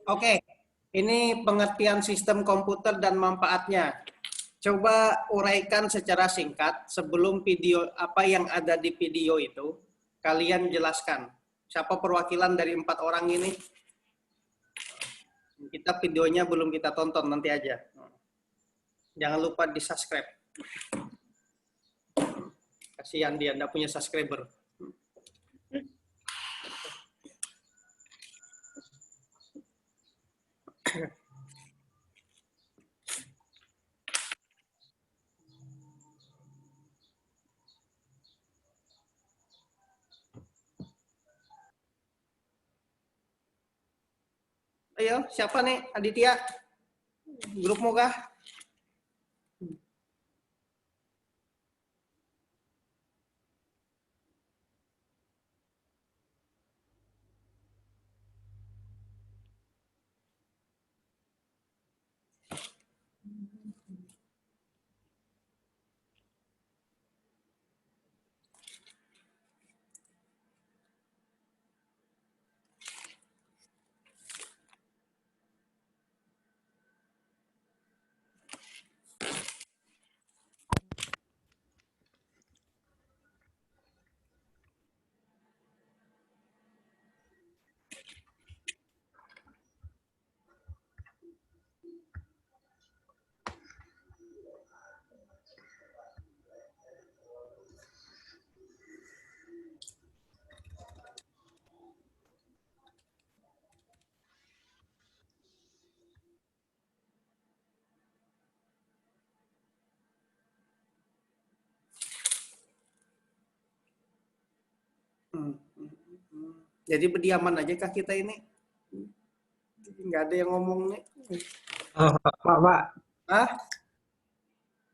Oke, ini pengertian sistem komputer dan manfaatnya. Coba uraikan secara singkat sebelum video apa yang ada di video itu. Kalian jelaskan. Siapa perwakilan dari 4 orang ini? Kita videonya belum kita tonton, nanti aja. Jangan lupa di subscribe. Kasihan dia, enggak punya subscriber. Ayo, siapa nih? Aditya? Grupmu kah? Jadi berdiaman aja kah kita ini? Nggak ada yang ngomong nih. Oh, Pak, Hah?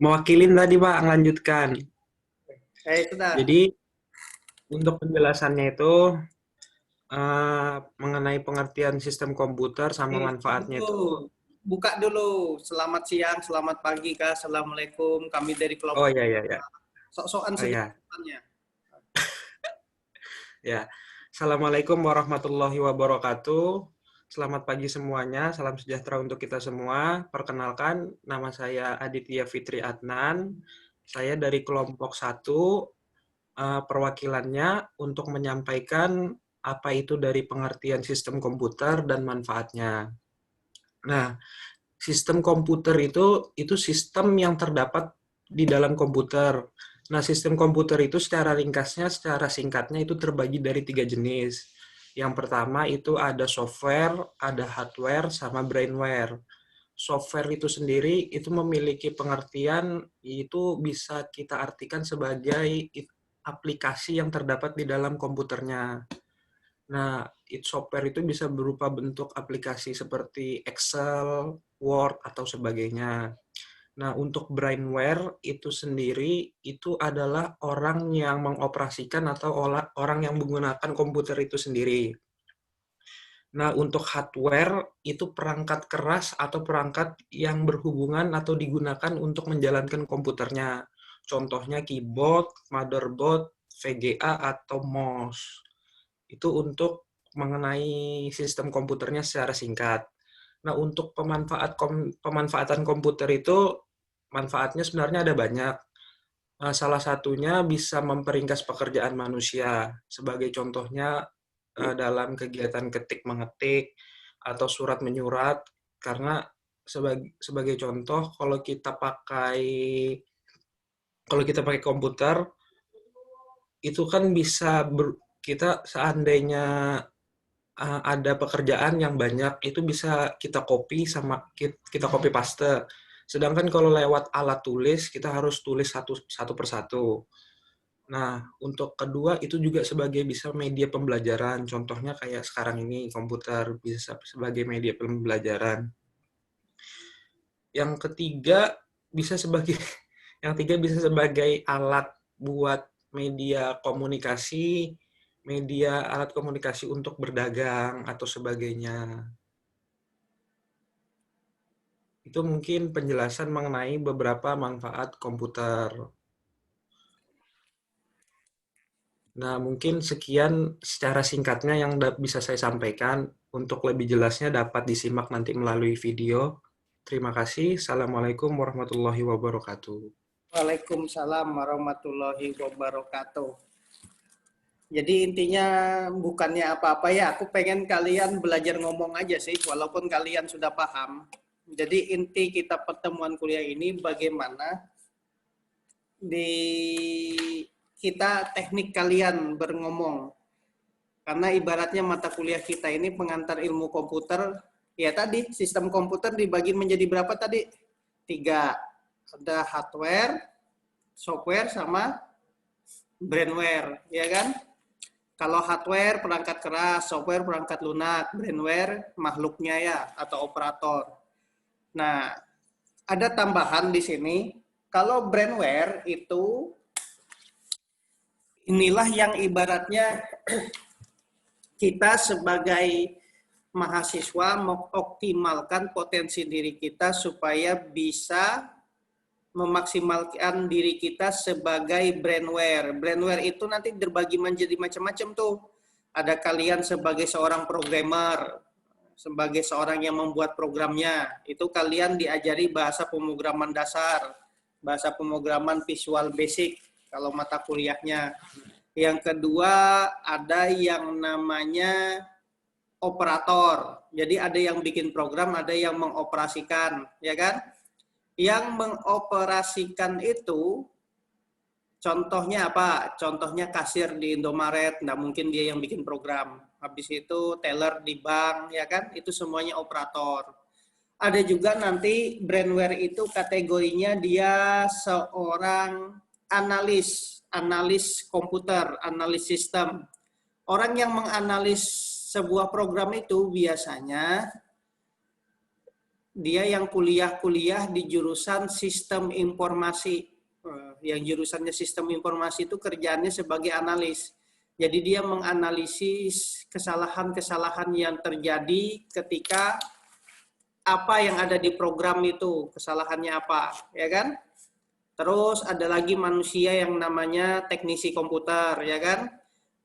mewakilin tadi Pak, melanjutkan. Sudah. Jadi untuk penjelasannya itu mengenai pengertian sistem komputer sama manfaatnya itu. Dulu. Buka dulu. Selamat siang, selamat pagi kah, assalamualaikum. Kami dari Oh kelompok ya ya ya, sok-sokan oh saja ya depannya. ya. Assalamualaikum warahmatullahi wabarakatuh. Selamat pagi semuanya, salam sejahtera untuk kita semua. Perkenalkan, nama saya Aditya Fitri Adnan. Saya dari kelompok 1, perwakilannya untuk menyampaikan apa itu dari pengertian sistem komputer dan manfaatnya. Nah, sistem komputer itu sistem yang terdapat di dalam komputer. Nah, sistem komputer itu secara ringkasnya, secara singkatnya itu terbagi dari 3 jenis. Yang pertama itu ada software, ada hardware, sama brainware. Software itu sendiri itu memiliki pengertian, itu bisa kita artikan sebagai aplikasi yang terdapat di dalam komputernya. Nah, software itu bisa berupa bentuk aplikasi seperti Excel, Word, atau sebagainya. Nah, untuk brainware itu sendiri, itu adalah orang yang mengoperasikan atau orang yang menggunakan komputer itu sendiri. Nah, untuk hardware itu perangkat keras atau perangkat yang berhubungan atau digunakan untuk menjalankan komputernya. Contohnya keyboard, motherboard, VGA, atau mouse. Itu untuk mengenai sistem komputernya secara singkat. Nah, untuk pemanfaatan komputer itu, manfaatnya sebenarnya ada banyak. Salah satunya bisa memperingkas pekerjaan manusia. Sebagai contohnya, dalam kegiatan ketik-mengetik atau surat menyurat, karena sebagai contoh, kalau kita pakai komputer, itu kan bisa kita seandainya ada pekerjaan yang banyak, itu bisa kita copy sama kita copy paste. Sedangkan kalau lewat alat tulis, kita harus tulis satu persatu. Nah, untuk kedua itu juga sebagai bisa media pembelajaran. Contohnya kayak sekarang ini komputer bisa sebagai media pembelajaran. Yang ketiga bisa sebagai yang tiga bisa sebagai alat buat media komunikasi, media alat komunikasi untuk berdagang atau sebagainya. Itu mungkin penjelasan mengenai beberapa manfaat komputer. Nah, mungkin sekian secara singkatnya yang bisa saya sampaikan. Untuk lebih jelasnya dapat disimak nanti melalui video. Terima kasih. Assalamualaikum warahmatullahi wabarakatuh. Waalaikumsalam warahmatullahi wabarakatuh. Jadi intinya bukannya apa-apa ya, aku pengen kalian belajar ngomong aja sih, walaupun kalian sudah paham. Jadi inti kita pertemuan kuliah ini bagaimana di kita teknik kalian berngomong. Karena ibaratnya mata kuliah kita ini pengantar ilmu komputer, ya tadi sistem komputer dibagi menjadi berapa tadi? 3. Ada hardware, software, sama brainware, ya kan? Kalau hardware perangkat keras, software perangkat lunak, brainware makhluknya ya atau operator. Nah, ada tambahan di sini. Kalau brainware itu inilah yang ibaratnya kita sebagai mahasiswa mengoptimalkan potensi diri kita supaya bisa memaksimalkan diri kita sebagai brainware. Brainware itu nanti terbagi menjadi macam-macam tuh. Ada kalian sebagai seorang programmer, sebagai seorang yang membuat programnya. Itu kalian diajari bahasa pemrograman dasar, bahasa pemrograman Visual Basic kalau mata kuliahnya. Yang kedua ada yang namanya operator. Jadi ada yang bikin program, ada yang mengoperasikan, ya kan? Yang mengoperasikan itu contohnya apa? Contohnya kasir di Indomaret, nggak mungkin dia yang bikin program. Habis itu teller di bank, ya kan? Itu semuanya operator. Ada juga nanti brainware itu kategorinya dia seorang analis komputer, analis sistem. Orang yang menganalis sebuah program itu biasanya dia yang kuliah di jurusan sistem informasi. Yang jurusannya sistem informasi itu kerjaannya sebagai analis. Jadi dia menganalisis kesalahan-kesalahan yang terjadi ketika apa yang ada di program itu, kesalahannya apa, ya kan? Terus ada lagi manusia yang namanya teknisi komputer, ya kan?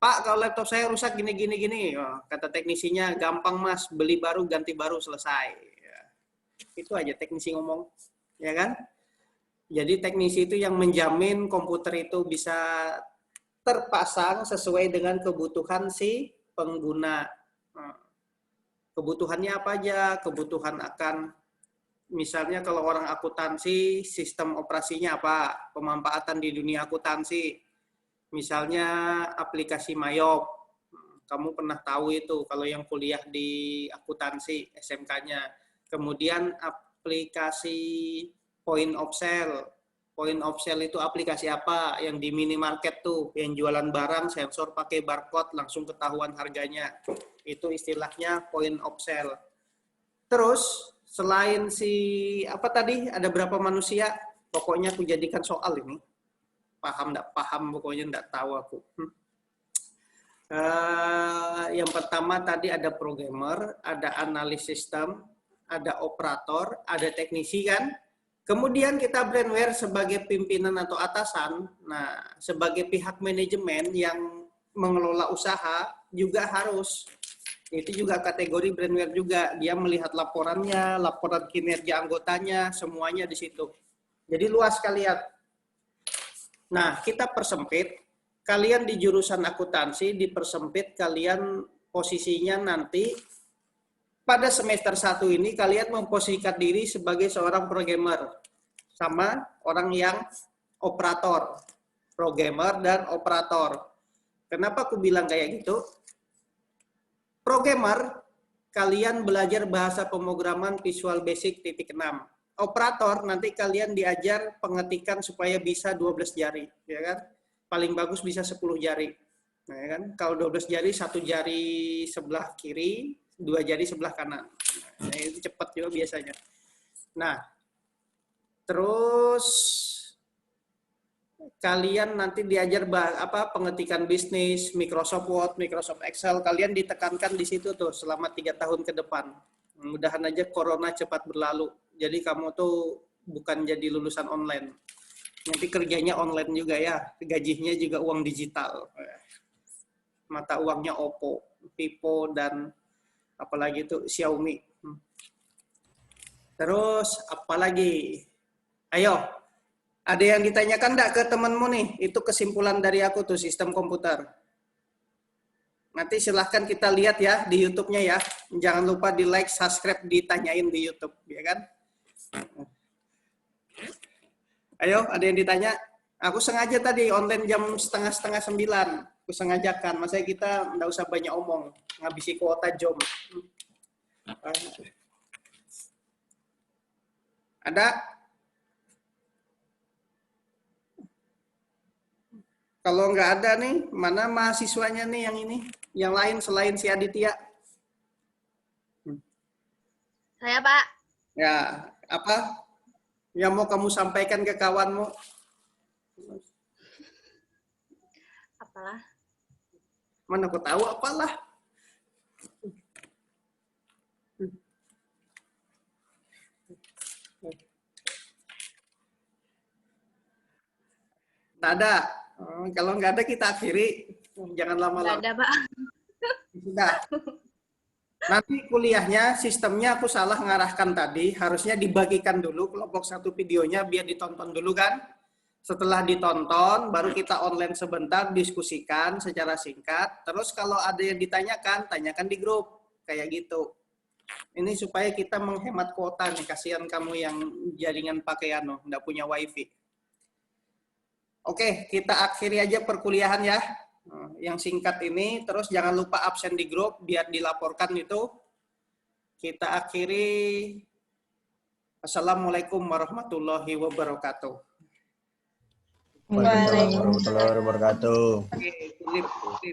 Pak, kalau laptop saya rusak gini. Oh, kata teknisinya, gampang mas, beli baru, ganti baru, selesai. Itu aja teknisi ngomong, ya kan? Jadi teknisi itu yang menjamin komputer itu bisa terpasang sesuai dengan kebutuhan si pengguna. Kebutuhannya apa aja? Kebutuhan akan, misalnya kalau orang akuntansi, sistem operasinya apa? Pemanfaatan di dunia akuntansi. Misalnya aplikasi Mayop. Kamu pernah tahu itu kalau yang kuliah di akuntansi SMK-nya. Kemudian aplikasi Point of Sale. Point of Sale itu aplikasi apa? Yang di minimarket tuh, yang jualan barang, sensor pakai barcode, langsung ketahuan harganya. Itu istilahnya Point of Sale. Terus, selain si, apa tadi, ada berapa manusia? Pokoknya aku jadikan soal ini. Paham enggak paham, pokoknya enggak tahu aku. Yang pertama tadi ada programmer, ada analis sistem, ada operator, ada teknisi kan. Kemudian kita brainware sebagai pimpinan atau atasan. Nah, sebagai pihak manajemen yang mengelola usaha juga harus. Itu juga kategori brainware juga. Dia melihat laporannya, laporan kinerja anggotanya, semuanya di situ. Jadi luas kalian. Nah, kita persempit. Kalian di jurusan akuntansi dipersempit, kalian posisinya nanti pada semester 1 ini kalian memposisikan diri sebagai seorang programmer sama orang yang operator. Programmer dan operator. Kenapa aku bilang kayak gitu? Programmer, kalian belajar bahasa pemrograman Visual Basic .6. Operator, nanti kalian diajar pengetikan supaya bisa 12 jari, ya kan? Paling bagus bisa 10 jari. Nah, ya kan? Kalau 12 jari, 1 jari sebelah kiri, 2 jari sebelah kanan. Nah, itu cepat juga biasanya. Nah, terus kalian nanti diajar pengetikan bisnis, Microsoft Word, Microsoft Excel, kalian ditekankan di situ tuh selama 3 tahun ke depan. Mudahan aja corona cepat berlalu. Jadi kamu tuh bukan jadi lulusan online. Nanti kerjanya online juga ya, gajinya juga uang digital. mata uangnya Oppo, Vivo, dan apalagi itu Xiaomi. Terus apalagi? Ayo, ada yang ditanyakan enggak ke temanmu nih? Itu kesimpulan dari aku tuh sistem komputer. Nanti silahkan kita lihat ya di YouTube-nya ya. Jangan lupa di like, subscribe, ditanyain di YouTube, ya kan? Ayo, ada yang ditanya? Aku sengaja tadi online jam setengah 9. Aku sengajakan. Masa kita nggak usah banyak omong. Ngabisi kuota jam. Ada? Kalau nggak ada nih, mana mahasiswanya nih yang ini? Yang lain selain si Aditya? Saya, Pak. Ya, apa yang mau kamu sampaikan ke kawanmu? Apalah? Mana aku tahu apalah. Nggak ada. Kalau nggak ada kita akhiri. Jangan Nggak lama-lama. ada, Pak. Sudah. Nanti kuliahnya, sistemnya aku salah ngarahkan tadi. Harusnya dibagikan dulu kelompok satu videonya biar ditonton dulu kan. Setelah ditonton, baru kita online sebentar, diskusikan secara singkat. Terus kalau ada yang ditanyakan, tanyakan di grup. Kayak gitu. Ini supaya kita menghemat kuota nih. Kasihan kamu yang jaringan pakai nggak punya wifi. Oke, kita akhiri aja perkuliahan ya. Yang singkat ini, terus jangan lupa absen di grup biar dilaporkan itu. Kita akhiri. Assalamualaikum warahmatullahi wabarakatuh. Waalaikumsalam warahmatullahi wabarakatuh. Oke,